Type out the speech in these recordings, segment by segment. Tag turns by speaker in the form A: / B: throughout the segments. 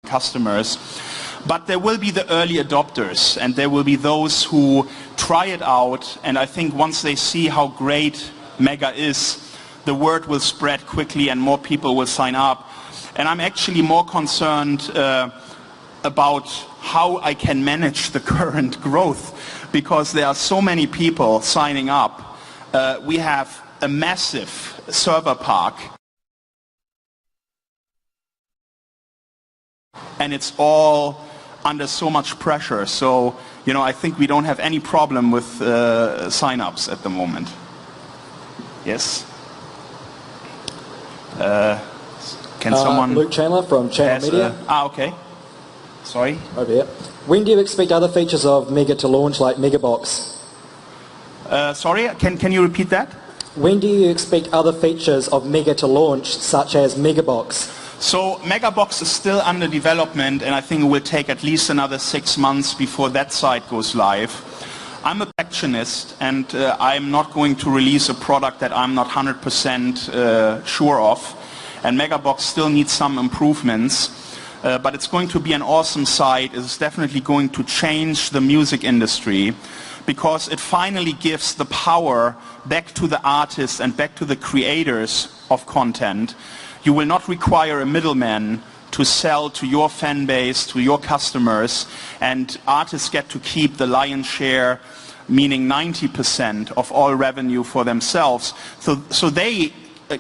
A: customers. But there will be the early adopters, and there will be those who try it out, and I think once they see how great Mega is, the word will spread quickly and more people will sign up. And I'm actually more concerned about how I can manage the current growth, because there are so many people signing up. We have a massive server park, and it's all under so much pressure. So, you know, I think we don't have any problem with sign-ups at the moment. Yes? Can someone...
B: Luke Chandler from Channel Media.
A: Okay. Sorry?
B: Over here. When do you expect other features of Mega to launch, like Megabox?
A: Sorry, can you repeat that?
B: When do you expect other features of Mega to launch, such as Megabox?
A: So Megabox is still under development, and I think it will take at least another 6 months before that site goes live. I'm a perfectionist, and I'm not going to release a product that I'm not 100% sure of. And Megabox still needs some improvements, but it's going to be an awesome site. It's definitely going to change the music industry, because it finally gives the power back to the artists and back to the creators of content. You will not require a middleman to sell to your fan base, to your customers, and artists get to keep the lion's share, meaning 90% of all revenue for themselves. So they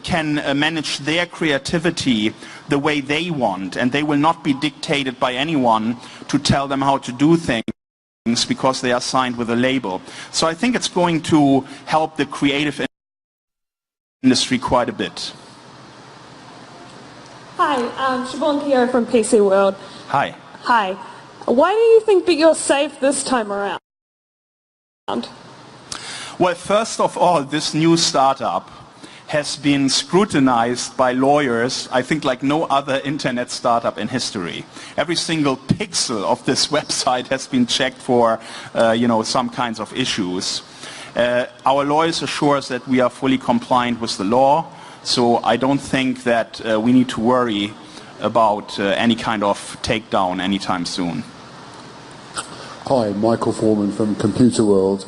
A: can manage their creativity the way they want, and they will not be dictated by anyone to tell them how to do things, because they are signed with a label. So I think it's going to help the creative industry quite a bit.
C: Hi, Siobhan Keogh from PC World.
A: Hi.
C: Hi. Why do you think that you're safe this time around?
A: Well, first of all, this new startup has been scrutinized by lawyers, I think like no other internet startup in history. Every single pixel of this website has been checked for, some kinds of issues. Our lawyers assure us that we are fully compliant with the law, so I don't think that we need to worry about any kind of takedown anytime soon.
D: Hi, Michael Foreman from Computer World.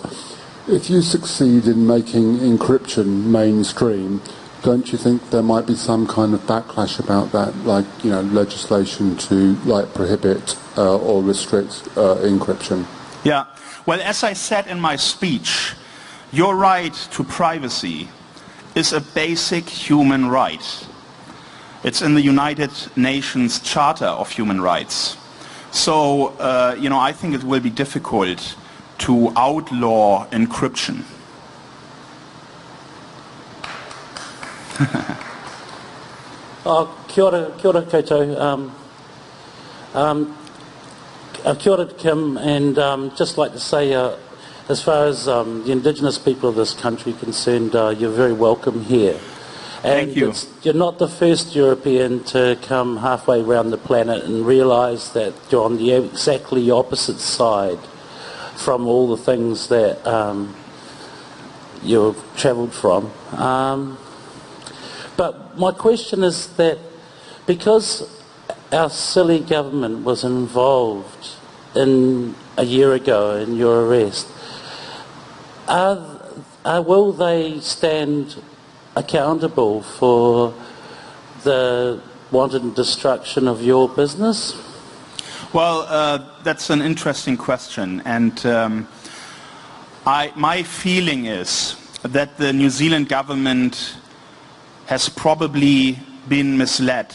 D: If you succeed in making encryption mainstream, don't you think there might be some kind of backlash about that, like, legislation to prohibit or restrict encryption?
A: Yeah, well, as I said in my speech, your right to privacy is a basic human right. It's in the United Nations Charter of Human Rights. So, I think it will be difficult to outlaw encryption.
E: Kia ora koutou. Kia ora Kim, and just like to say, as far as the indigenous people of this country concerned, you're very welcome here. And
A: Thank you.
E: You're not the first European to come halfway around the planet and realise that you're on the exactly opposite side from all the things that you've travelled from. But my question is that because our silly government was involved a year ago in your arrest, will they stand accountable for the wanton destruction of your business?
A: Well, that's an interesting question, and my feeling is that the New Zealand government has probably been misled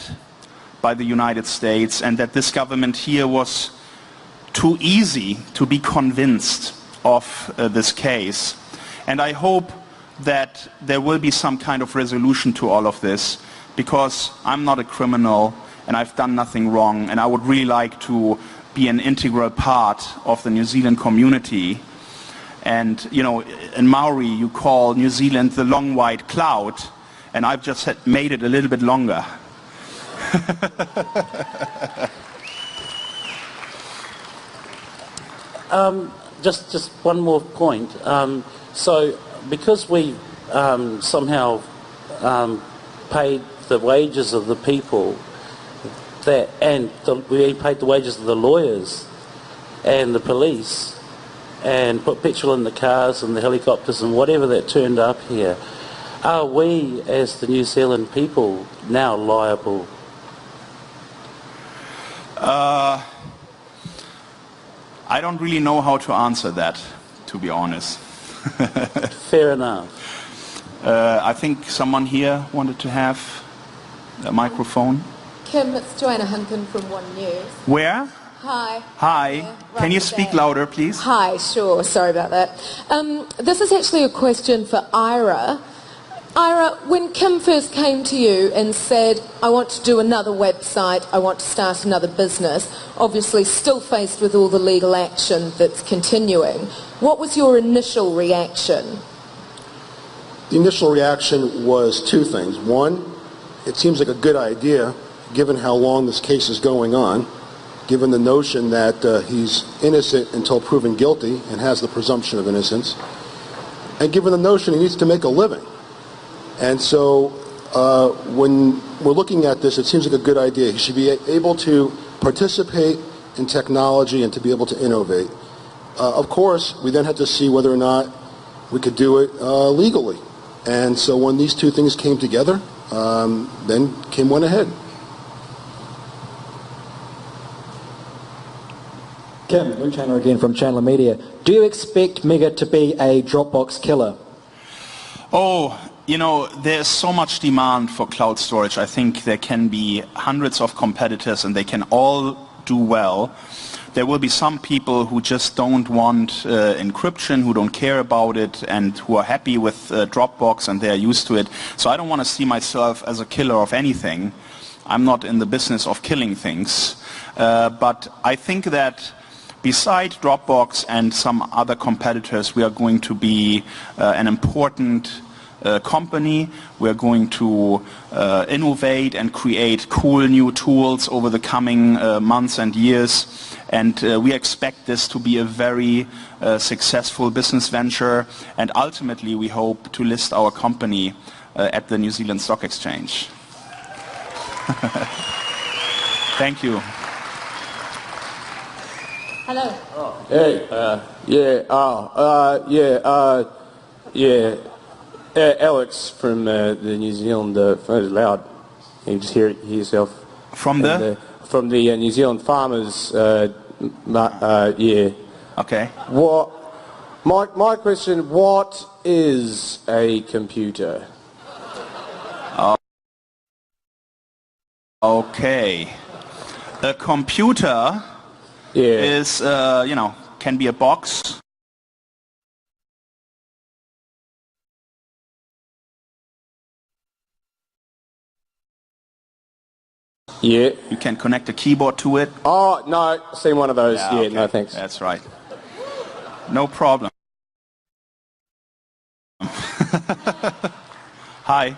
A: by the United States, and that this government here was too easy to be convinced of this case. And I hope that there will be some kind of resolution to all of this, because I'm not a criminal and I've done nothing wrong, and I would really like to be an integral part of the New Zealand community. And, in Maori you call New Zealand the long white cloud, and I've just made it a little bit longer.
E: Just one more point. So because we somehow paid the wages of the people that, and we paid the wages of the lawyers and the police and put petrol in the cars and the helicopters and whatever that turned up here. Are we, as the New Zealand people, now liable?
A: I don't really know how to answer that, to be honest.
E: Fair enough.
A: I think someone here wanted to have a microphone.
F: Kim, it's Joanna Hunkin from One News.
A: Where?
F: Hi.
A: Hi.
F: Yeah,
A: Can you speak louder, please?
F: Hi, sure. Sorry about that. This is actually a question for Ira. Ira, when Kim first came to you and said, I want to do another website, I want to start another business, obviously still faced with all the legal action that's continuing, what was your initial reaction?
G: The initial reaction was two things. One, it seems like a good idea, given how long this case is going on, given the notion that he's innocent until proven guilty and has the presumption of innocence, and given the notion he needs to make a living. And so when we're looking at this, it seems like a good idea. He should be able to participate in technology and to be able to innovate. Of course, we then had to see whether or not we could do it legally. And so when these two things came together, then Kim went ahead.
B: Kim, Luke Chandler again from Chandler Media. Do you expect Mega to be a Dropbox killer?
A: Oh, you know, there's so much demand for cloud storage. I think there can be hundreds of competitors and they can all do well. There will be some people who just don't want encryption, who don't care about it, and who are happy with Dropbox and they're used to it. So I don't want to see myself as a killer of anything. I'm not in the business of killing things. But I think that beside Dropbox and some other competitors, we are going to be an important company. We're going to innovate and create cool new tools over the coming months and years. And we expect this to be a very successful business venture. And ultimately, we hope to list our company at the New Zealand Stock Exchange. Thank you.
F: Hello.
H: Hey, Alex from the New Zealand, phone is loud. You can just hear yourself.
A: From the?
H: From the New Zealand farmers, yeah.
A: Okay.
H: What? My question, what is a computer?
A: Okay. A computer is, can be a box.
H: Yeah.
A: You can connect a keyboard to it.
H: Oh, no, I've seen one of those. Yeah,
A: okay.
H: No thanks.
A: That's right. No problem. Hi.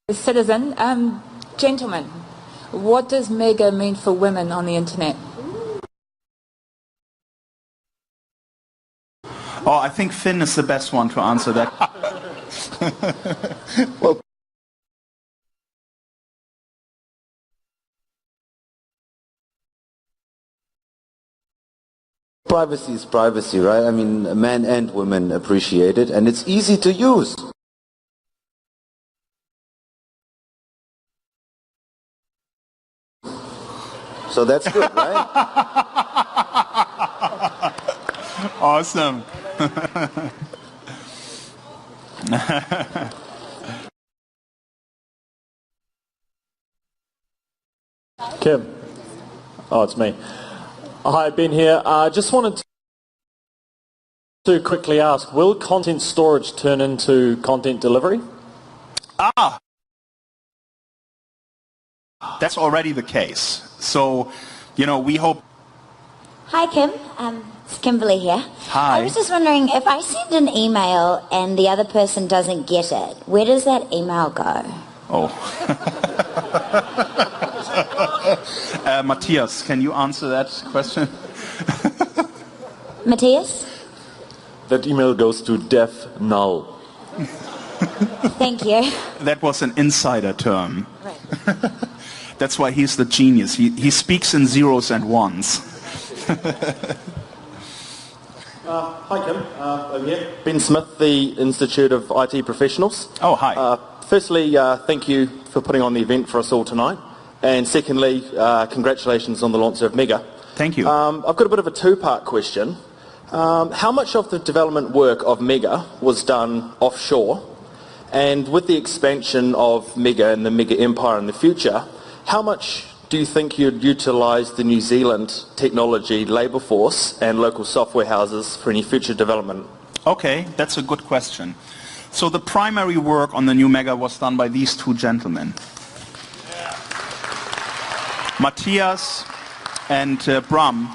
I: Citizen, gentlemen, what does Mega mean for women on the internet?
A: Oh, I think Finn is the best one to answer that.
J: Well, privacy is privacy, right? I mean, men and women appreciate it, and it's easy to use. So that's good, right?
A: Awesome.
K: Kim. Oh, it's me. Hi, Ben here. Just wanted to quickly ask, will content storage turn into content delivery?
A: That's already the case. So, we hope...
L: Hi, Kim. It's Kimberly here.
A: Hi.
L: I was just wondering, if I send an email and the other person doesn't get it, where does that email go?
A: Oh. Matthias, can you answer that question?
L: Matthias?
K: That email goes to dev null.
L: Thank you.
A: That was an insider term.
L: Right.
A: That's why he's the genius. He speaks in zeros and ones.
M: Hi, Kim. Over here. Ben Smith, the Institute of IT Professionals.
A: Oh, hi.
M: Firstly, thank you for putting on the event for us all tonight. And secondly, congratulations on the launch of Mega.
A: Thank you.
M: I've got a bit of a two-part question. How much of the development work of Mega was done offshore? And with the expansion of Mega and the Mega Empire in the future, how much do you think you'd utilise the New Zealand technology labour force and local software houses for any future development?
A: Okay, that's a good question. So the primary work on the new Mega was done by these two gentlemen. Matthias and Bram,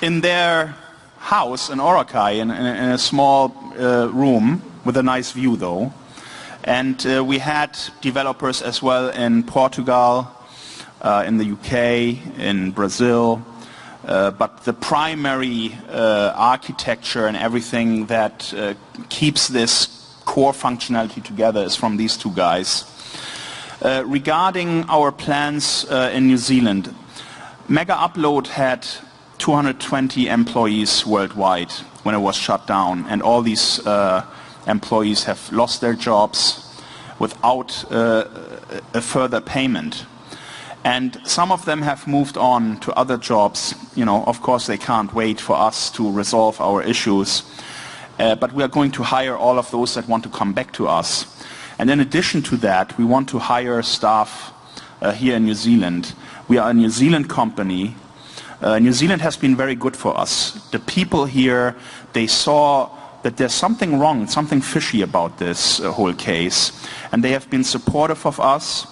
A: in their house in Orakai, in a small room with a nice view though. And we had developers as well in Portugal, in the UK, in Brazil, but the primary architecture and everything that keeps this core functionality together is from these two guys. Regarding our plans in New Zealand, MegaUpload had 220 employees worldwide when it was shut down, and all these employees have lost their jobs without a further payment. And some of them have moved on to other jobs. You know, of course they can't wait for us to resolve our issues. But we are going to hire all of those that want to come back to us. And in addition to that, we want to hire staff here in New Zealand. We are a New Zealand company. New Zealand has been very good for us. The people here, they saw that there's something wrong, something fishy about this whole case. And they have been supportive of us.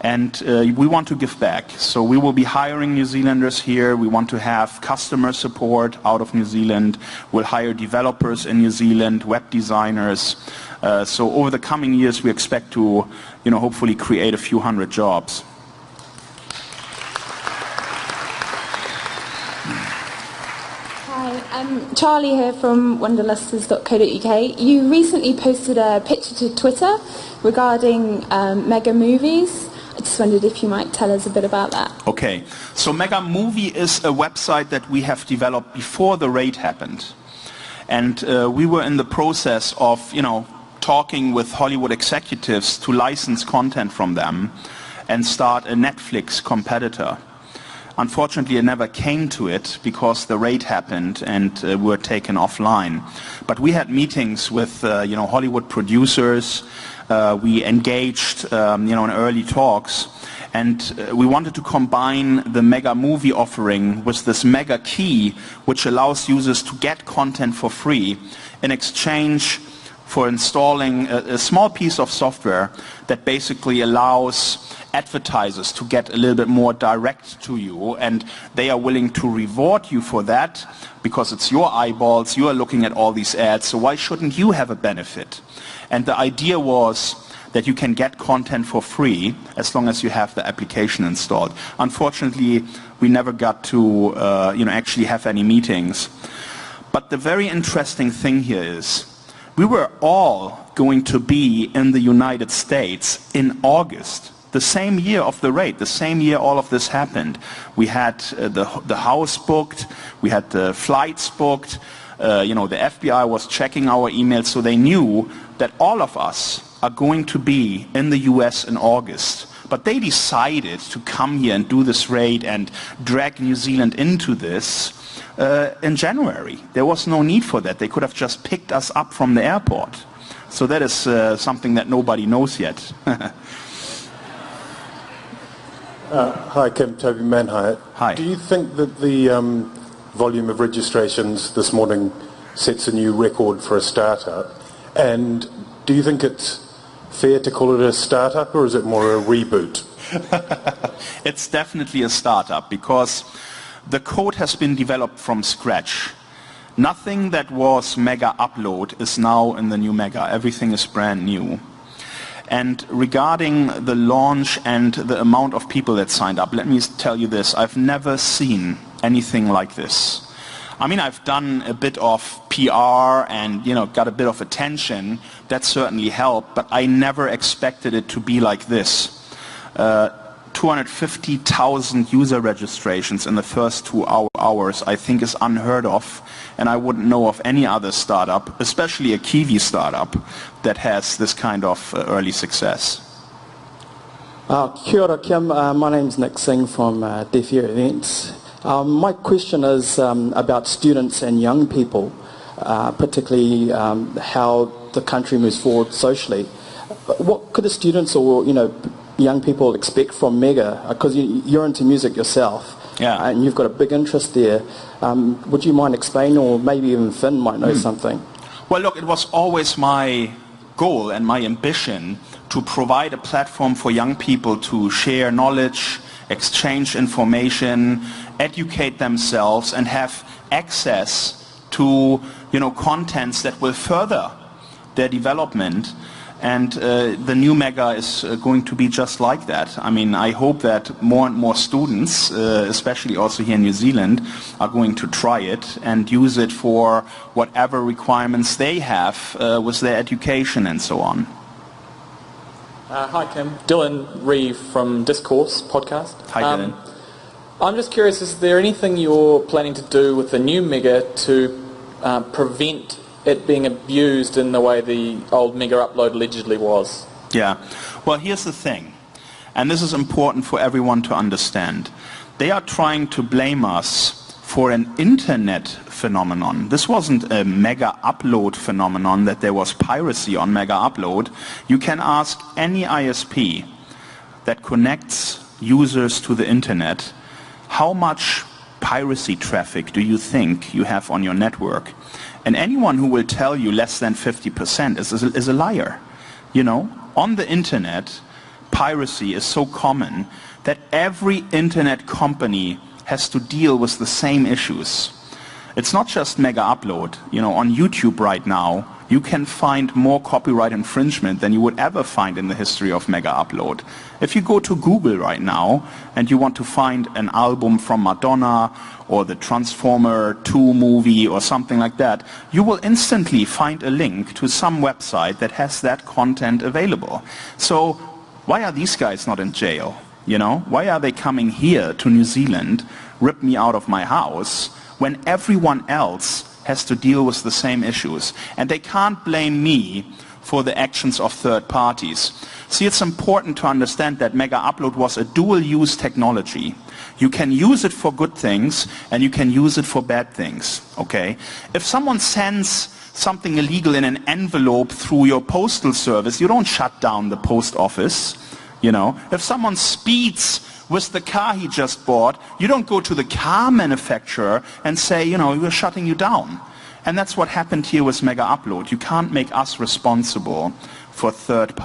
A: And we want to give back. So we will be hiring New Zealanders here. We want to have customer support out of New Zealand. We'll hire developers in New Zealand, web designers. So over the coming years, we expect to, hopefully create a few hundred jobs.
C: Hi, I'm Charlie here from wanderlusters.co.uk. You recently posted a picture to Twitter regarding Mega Movies. I just wondered if you might tell us a bit about that.
A: Okay, so Mega Movie is a website that we have developed before the raid happened. And we were in the process of, talking with Hollywood executives to license content from them and start a Netflix competitor. Unfortunately, it never came to it because the raid happened and we were taken offline. But we had meetings with, Hollywood producers. We engaged, in early talks, and we wanted to combine the Mega Movie offering with this Mega Key, which allows users to get content for free in exchange for installing a small piece of software that basically allows advertisers to get a little bit more direct to you, and they are willing to reward you for that because it's your eyeballs, you are looking at all these ads, so why shouldn't you have a benefit? And the idea was that you can get content for free as long as you have the application installed. Unfortunately, we never got to actually have any meetings. But the very interesting thing here is we were all going to be in the United States in August, the same year of the raid, the same year all of this happened. We had the house booked, we had the flights booked, the FBI was checking our emails, so they knew that all of us are going to be in the US in August. But they decided to come here and do this raid and drag New Zealand into this in January. There was no need for that. They could have just picked us up from the airport. So that is something that nobody knows yet.
N: Hi, Kim. Toby Manhyatt.
A: Hi.
N: Do you think that the volume of registrations this morning sets a new record for a startup? And do you think it's fair to call it a startup, or is it more a reboot?
A: It's definitely a startup because the code has been developed from scratch. Nothing that was MegaUpload is now in the new Mega. Everything is brand new. And regarding the launch and the amount of people that signed up, let me tell you this. I've never seen anything like this. I mean, I've done a bit of PR and, you know, got a bit of attention. That certainly helped, but I never expected it to be like this. 250,000 user registrations in the first 2 hours, I think, is unheard of, and I wouldn't know of any other startup, especially a Kiwi startup, that has this kind of early success.
O: Kia ora, Kim. My name's Nick Singh from Deaf Ear Events. My question is about students and young people, particularly how the country moves forward socially. What could the students or, you know, young people expect from Mega? Because you're into music yourself, and you've got a big interest there. Would you mind explaining, or maybe even Finn might know something?
A: Well, look, it was always my goal and my ambition to provide a platform for young people to share knowledge, exchange information, educate themselves, and have access to, you know, contents that will further their development. And the new Mega is going to be just like that. I mean, I hope that more and more students, especially also here in New Zealand, are going to try it and use it for whatever requirements they have with their education and so on.
P: Hi Kim, Dylan Reeve from Discourse podcast.
A: Hi Dylan.
P: I'm just curious, is there anything you're planning to do with the new Mega to prevent it being abused in the way the old MegaUpload allegedly was?
A: Yeah, well, here's the thing, and this is important for everyone to understand. They are trying to blame us for an internet phenomenon. This wasn't a MegaUpload phenomenon, that there was piracy on MegaUpload. You can ask any ISP that connects users to the internet, how much piracy traffic do you think you have on your network? And anyone who will tell you less than 50% is a liar. You know, on the internet, piracy is so common that every internet company has to deal with the same issues. It's not just MegaUpload. You know, on YouTube right now, you can find more copyright infringement than you would ever find in the history of MegaUpload. If you go to Google right now and you want to find an album from Madonna or the Transformer 2 movie or something like that, you will instantly find a link to some website that has that content available. So why are these guys not in jail? You know, why are they coming here to New Zealand, rip me out of my house, when everyone else has to deal with the same issues? And they can't blame me for the actions of third parties. See, it's important to understand that MegaUpload was a dual-use technology. You can use it for good things and you can use it for bad things, okay? If someone sends something illegal in an envelope through your postal service, you don't shut down the post office, you know? If someone speeds with the car he just bought, you don't go to the car manufacturer and say, you know, we're shutting you down. And that's what happened here with MegaUpload. You can't make us responsible for third parties.